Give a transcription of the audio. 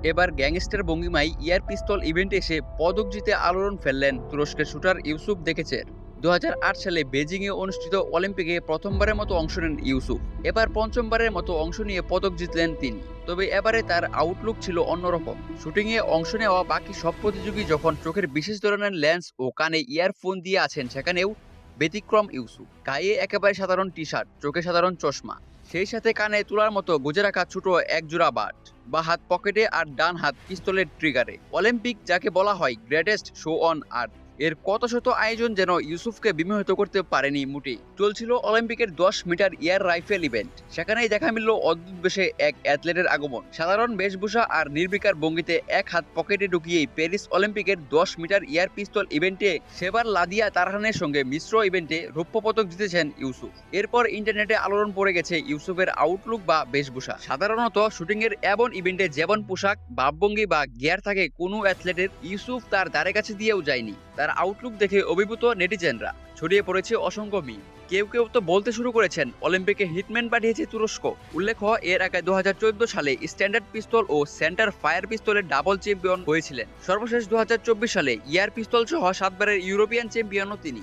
এবার gangster ভঙ্গিমায় air পিস্তল ইভেন্টে এসে পদক জিতে আলোড়ন ফেললেন তুরস্কের শুটার ইউসুফ দেখেচের। 2008 সালে বেজিংয়ে অনুষ্ঠিত অলিম্পিকে প্রথমবারের মতো অংশ নেন ইউসুফ। এবার পঞ্চমবারের মতো অংশ নিয়ে পদক জিতলেন তিনি। তবে এবারে তার আউটলুক ছিল অন্যরকম। শুটিংয়ে অংশ নেওয়া বাকি সব প্রতিযোগী যখন চোখের বিশেষ ধরনের লেন্স ও কানে ইয়ারফোন দিয়ে আছেন, সেখানেও ব্যতিক্রম ইউসুফ। গায়ে একেবারে সাধারণ টি শার্ট, চোখে সাধারণ চশমা, সেই সাথে কানে তোলার মতো গুজে রাখা ছোট এক জোড়া বাট, বা হাত পকেটে আর ডান হাত পিস্তলের ট্রিগারে। অলিম্পিক যাকে বলা হয় গ্রেটেস্ট শো অন আর্থ, এর কত শত আয়োজন যেন ইউসুফকে বিমোহিত করতে পারেনি মোটেই। চলছিল অলিম্পিকের 10 মিটার এয়ার রাইফেল ইভেন্ট। সেখানেই দেখা মিলল অদ্ভুত বেশে এক অ্যাথলেটের আগমন। সাধারণ বেশভূষা আর নির্বিকার ভঙ্গিতে এক হাত পকেটে ঢুকিয়েই প্যারিস অলিম্পিকের 10 মিটার এয়ার পিস্তল ইভেন্টে সেবার লাদিয়া তারহানের সঙ্গে মিশ্র ইভেন্টে রৌপ্য পদক জিতেছেন ইউসুফ। এরপর ইন্টারনেটে আলোড়ন পড়ে গেছে ইউসুফের আউটলুক বা বেশভূষা। সাধারণত শুটিংয়ের এমন ইভেন্টে যেমন পোশাক, ভাবভঙ্গি বা গিয়ার থাকে কোনো অ্যাথলেটের, ইউসুফ তার ধারে কাছে দিয়েও যায়নি। তার আউটলুক দেখে অভিভূত নেটিজেনরা, ছড়িয়ে পড়েছে অসংখ্য মিম। কেউ কেউ তো বলতে শুরু করেছেন অলিম্পিকে হিটম্যান পাঠিয়েছে তুরস্ক। উল্লেখ্য, এর আগে 2014 সালে স্ট্যান্ডার্ড পিস্তল ও সেন্টার ফায়ার পিস্তলের ডাবল চ্যাম্পিয়ন হয়েছিলেন। সর্বশেষ 2024 সালে এয়ার পিস্তল সহ 7বারের ইউরোপিয়ান চ্যাম্পিয়নও তিনি।